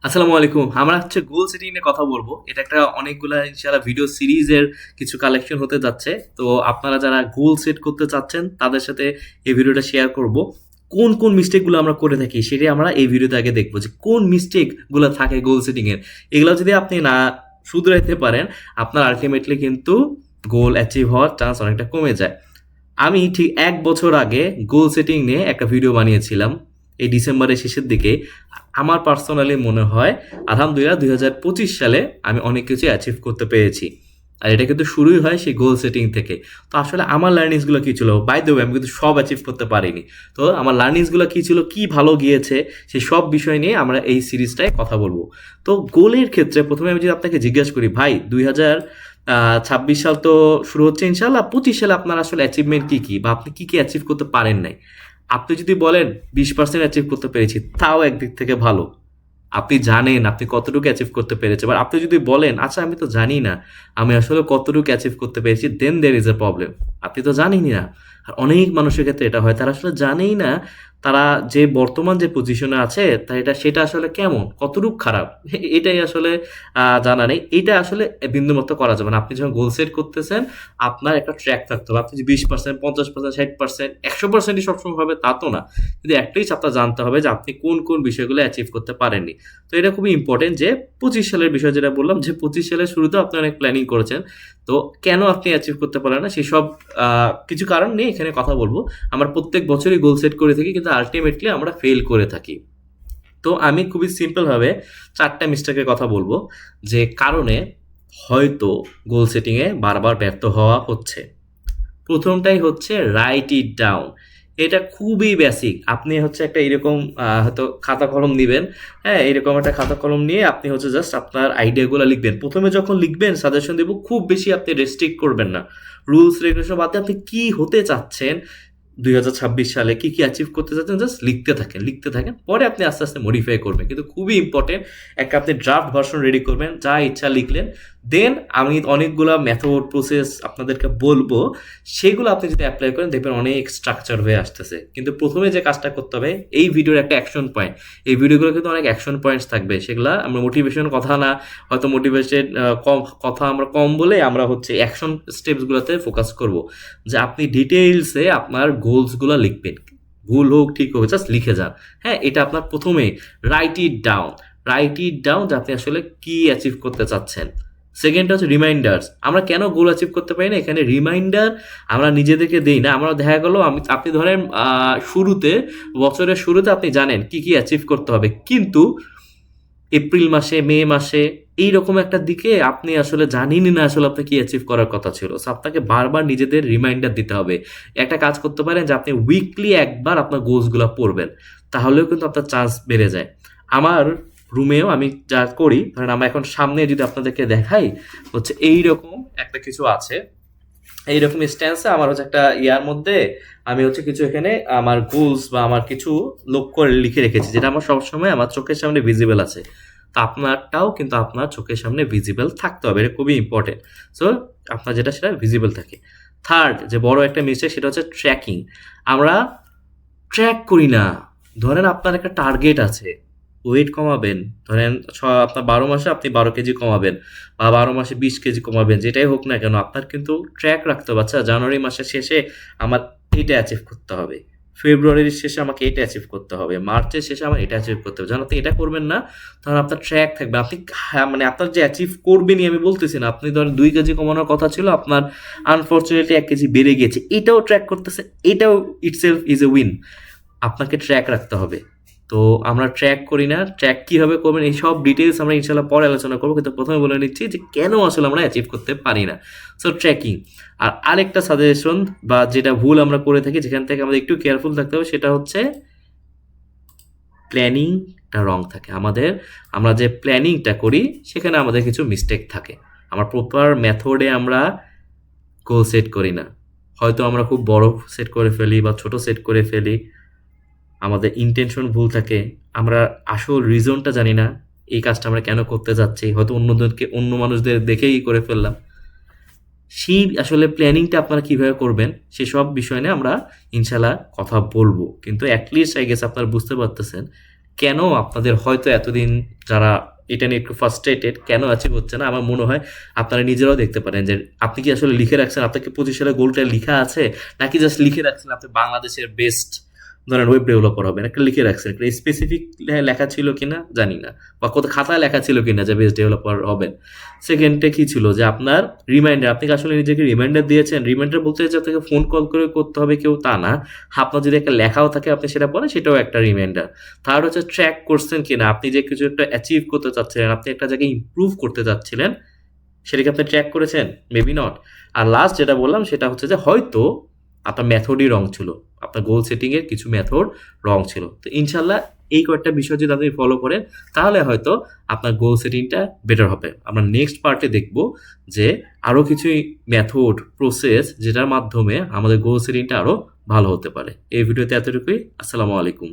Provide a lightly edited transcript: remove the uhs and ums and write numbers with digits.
আসসালামু আলাইকুম। আমরা গোল সেটিং নিয়ে কথা বলবো। এটা একটা অনেকগুলা ইনশাআল্লাহ ভিডিও সিরিজের কিছু কালেকশন হতে যাচ্ছে। তো আপনারা যারা গোল সেট করতে চাচ্ছেন তাদের সাথে এই ভিডিওটা শেয়ার করব। কোন কোন মিস্টেকগুলো আমরা করে থাকি সেটাই আমরা এই ভিডিওতে আগে দেখবো যে কোন মিস্টেকগুলো থাকে গোল সেটিং এর। এগুলো যদি আপনি না শুধরাইতে পারেন আপনার আলটিমেটলি কিন্তু গোল অ্যাচিভ হওয়ার চান্স অনেকটা কমে যায়। আমি ঠিক ১ বছর আগে গোল সেটিং নিয়ে একটা ভিডিও বানিয়েছিলাম এই ডিসেম্বরের শেষের দিকে। আমার পার্সোনালি মনে হয় আলহামদুলিল্লাহ ২০২৫ সালে আমি অনেক কিছু অ্যাচিভ করতে পেরেছি। আর এটা কিন্তু শুরুই হয় সেই গোল সেটিং থেকে। তো আসলে আমার লার্নিংসগুলো কী ছিল? বাই দ্য ওয়ে আমি কিন্তু সব অ্যাচিভ করতে পারিনি। তো আমার লার্নিংসগুলো কী ছিল, কী ভালো গিয়েছে সেই সব বিষয় নিয়ে আমরা এই সিরিজটায় কথা বলবো। তো গোলের ক্ষেত্রে প্রথমে আমি যদি আপনাকে জিজ্ঞাসা করি ভাই ২০২৬ সাল তো শুরু হচ্ছে ইনশাল্লাহ, ২৫ সালে আপনার আসলে অ্যাচিভমেন্ট কী কী বা আপনি কী কী অ্যাচিভ করতে পারেন নাই? আপনি যদি বলেন ২০% অ্যাচিভ করতে পেরেছি, তাও একদিক থেকে ভালো। আপনি জানেন আপনি কতটুকু অ্যাচিভ করতে পেরেছেন। এবার আপনি যদি বলেন, "আচ্ছা আমি তো জানি না, আমি আসলে কতটুকু অ্যাচিভ করতে পেরেছি," then there is a problem. আপনি তো জানেনই না। আর অনেক মানুষের ক্ষেত্রে এটা হয়। তারা আসলে জানেই না তারা যে বর্তমান যে পজিশনে আছে সেটা আসলে কেমন, কতটুকু খারাপ এটাই আসলে জানা নেই। এটা আসলে বিন্দুমাত্র করা যাবে না। আপনি যখন গোল সেট করতেছেন, আপনার একটা ট্র্যাক থাকতে হবে। আপনি যে ২০%, ৫০%, ৬০%, ১০০%ই সবসময় হবে তা তো না। কিন্তু একটাই আপনার জানতে হবে যে আপনি কোন, কোন বিষয়গুলো অ্যাচিভ করতে পারেননি। তো এটা খুবই ইম্পর্টেন্ট যে ২৫ সালের বিষয় যেটা বললাম যে ২৫ সালের শুরুতেও আপনি অনেক প্ল্যানিং করেছেন। তো কেন আপনি অ্যাচিভ করতে পারেন না সেসব কিছু কারণ নিয়ে এখানে কথা বলবো। আমরা প্রত্যেক বছরই গোল সেট করে থাকি কিন্তু আল্টিমেটলি আমরা ফেল করে থাকি। তো আমি খুবই সিম্পলভাবে ৪ টা মিস্টেকের কথা বলবো যে কারণে হয়তো গোল সেটিংয়ে বারবার ব্যর্থ হওয়া হচ্ছে। প্রথমটাই হচ্ছে রাইট ইট ডাউন। এটা খুবই বেসিক। আপনি একটা এরকম হয়তো খাতা কলম নিবেন, হ্যাঁ? এরকম একটা খাতা কলম নিয়ে আপনি জাস্ট আপনার আইডিয়াগুলো লিখবেন। ১ম এ যখন লিখবেন সাজেশন দিব খুব বেশি আপনি রেস্ট্রিক্ট করবেন না। রুলস রেগুলেশন বাদ দিয়ে আপনি কি হতে চাচ্ছেন ২০২৬ সালে কি, কি অ্যাচিভ করতে চাচ্ছেন জাস্ট লিখতে থাকেন, লিখতে থাকেন। পরে আপনি আস্তে, আস্তে মডিফাই করবেন। কিন্তু খুবই ইম্পোর্টেন্ট একটা আপনি ড্রাফট ভার্সন রেডি করবেন। যা ইচ্ছা লিখলেন। দেন আমি অনেকগুলা মেথড প্রসেস আপনাদেরকে বলবো। সেগুলো আপনি যদি এপ্লাই করেন দেখবেন অনেক স্ট্রাকচার হয়ে আসতেছে। কিন্তু ১ম এ যে কাজটা করতে হবে এই ভিডিওর একটা অ্যাকশন পয়েন্ট। এই ভিডিওগুলো কিন্তু অনেক অ্যাকশন পয়েন্টস থাকবে। সেগুলা আমরা মোটিভেশন কথা না, হয়তো মোটিভেশন কথা আমরা কম বলে আমরা অ্যাকশন স্টেপসগুলোতে ফোকাস করব। যে আপনি ডিটেইলসে আপনার গোলসগুলো লিখবেন। ভুল হোক ঠিক হোক জাস্ট লিখে যান। হ্যাঁ? এটা আপনার ১ম এই right it down. Right it down যে আপনি আসলে কি অ্যাচিভ করতে চাচ্ছেন। সেকেন্ডটা হচ্ছে রিমাইন্ডার্স। আমরা কেন গোল অ্যাচিভ করতে পারি না? এখানে রিমাইন্ডার আমরা নিজেদেরকে দেই না। আমরা দেখা গেল আপনি ধরেন শুরুতে বছরের শুরুতে আপনি জানেন কি, কি অ্যাচিভ করতে হবে। কিন্তু এপ্রিল মাসে, মে মাসে এইরকম একটা দিকে আপনি আসলে জানেনই না আসলে আপনার কি অ্যাচিভ করার কথা ছিল। সো আপনাকে বারবার নিজেদের রিমাইন্ডার দিতে হবে। একটা কাজ করতে পারেন যে আপনি উইকলি একবার আপনার গোলসগুলা পড়বেন। তাহলেও কিন্তু আপনার চান্স বেড়ে যায়। আমার রুমেও আমি যা করি, ধরেন আমরা এখন সামনে যদি আপনাদেরকে দেখাই, এইরকম একটা কিছু আছে। এইরকম স্ট্যান্সে আমার একটা ইয়ার মধ্যে আমি কিছু এখানে আমার গোলস বা আমার কিছু লক্ষ্য লিখে রেখেছি যেটা আমার সবসময় আমার চোখের সামনে ভিজিবল আছে। তো আপনারটাও কিন্তু আপনার চোখের সামনে ভিজিবল থাকতে হবে। এটা খুবই ইম্পর্টেন্ট। সো আপনার যেটা সেটা ভিজিবল থাকে। থার্ড যে বড় একটা মিস্টেক সেটা হচ্ছে ট্র্যাকিং। আমরা ট্র্যাক করি না। ধরেন আপনার একটা টার্গেট আছে, ওয়েট কমাবেন। ধরেন আপনার ১২ মাসে আপনি ১২ কেজি কমাবেন বা ১২ মাসে ২০ কেজি কমাবেন, যেটাই হোক না কেন আপনার কিন্তু ট্র্যাক রাখতে হবে। আচ্ছা জানুয়ারি মাসের শেষে আমার এইটা অ্যাচিভ করতে হবে, ফেব্রুয়ারির শেষে আমাকে এটা অ্যাচিভ করতে হবে, মার্চের শেষে আমার এটা অ্যাচিভ করতে হবে। যখন আপনি এটা করবেন না তখন আপনার ট্র্যাক থাকবে। আপনি মানে আপনার যে অ্যাচিভ করবেনই আমি বলতেছি না। আপনি ধরেন ২ কেজি কমানোর কথা ছিল, আপনার আনফরচুনেটলি ১ কেজি বেড়ে গিয়েছে, এটাও ট্র্যাক করতেছে, এটাও ইটসেলফ ইজ এ উইন। আপনাকে ট্র্যাক রাখতে হবে। তো আমরা ট্র্যাক করি না। ট্র্যাক কীভাবে করবেন এই সব ডিটেইলস আমরা ইনশাআল্লাহ পরে আলোচনা করব। কিন্তু প্রথমে বলে নিচ্ছি যে কেন আসলে আমরা অ্যাচিভ করতে পারি না। So tracking. আর আরেকটা সাজেশন বা যেটা ভুল আমরা করে থাকি, যেখান থেকে আমাদের একটু কেয়ারফুল থাকতে হবে, সেটা হচ্ছে প্ল্যানিংটা রং থাকে। আমরা যে প্ল্যানিংটা করি সেখানে আমাদের কিছু মিস্টেক থাকে। আমরা প্রপার মেথডে আমরা গোল সেট করি না। হয়তো আমরা খুব বড় সেট করে ফেলি বা ছোট সেট করে ফেলি। আমাদের ইন্টেনশন ভুল থাকে। আমরা আসল রিজনটা জানি না। এই কাজটা আমরা কেন করতে যাচ্ছি? হয়তো অন্য মানুষদের দেখেই করে ফেললাম। সেই আসলে প্ল্যানিংটা আপনারা কিভাবে করবেন সেসব বিষয় নিয়ে আমরা ইনশাআল্লাহ কথা বলবো। কিন্তু এট লিস্ট আই গেস আপনারা বুঝতে পারতেছেন কেন আপনাদের হয়তো এতদিন যারা এটা নিয়ে একটু ফার্স্ট্রেটেড কেন অ্যাচিভ হচ্ছে না, আমার মনে হয় আপনারা নিজেরাও দেখতে পারেন যে আপনি কি আসলে লিখে রাখছেন আপনাকে 25 সালে গোলটা লিখা আছে, নাকি জাস্ট লিখে রাখছেন আপনি বাংলাদেশের বেস্ট ধরেন ওয়েব ডেভেলপার হবেন, একটা লিখে রাখছেন, একটা স্পেসিফিক লেখা ছিল কিনা জানি না, বা কত খাতায় লেখা ছিল কিনা যে বেস্ট ডেভেলপার হবেন। সেকেন্ডে কি ছিল যে আপনার রিমাইন্ডার, আপনি কি আসলে নিজেকে রিমাইন্ডার দিয়েছেন? রিমাইন্ডার বলতে যে আপনাকে ফোন কল করে করতে হবে কেউ তা না, আপনার যদি একটা লেখাও থাকে আপনি সেটা পড়েন, সেটাও একটা রিমাইন্ডার। থার্ড হচ্ছে ট্র্যাক করছেন কিনা, আপনি যে কিছু একটা অ্যাচিভ করতে চাচ্ছিলেন, আপনি একটা জায়গায় ইমপ্রুভ করতে চাচ্ছিলেন, সেটাকে আপনি ট্র্যাক করেছেন? Maybe not. আর লাস্ট যেটা বললাম সেটা হচ্ছে যে হয়তো আপনার মেথডই রং ছিল, আপনার গোল সেটিংয়ের কিছু মেথড রং ছিল। তো ইনশাল্লাহ এই কয়েকটা বিষয় যদি আপনি ফলো করেন তাহলে হয়তো আপনার গোল সেটিংটা বেটার হবে। আমরা নেক্সট পার্টে দেখব যে আরও কিছু মেথড প্রসেস যেটার মাধ্যমে আমাদের গোল সেটিংটা আরও ভালো হতে পারে। এই ভিডিওতে এতটুকুই। আসসালামু আলাইকুম।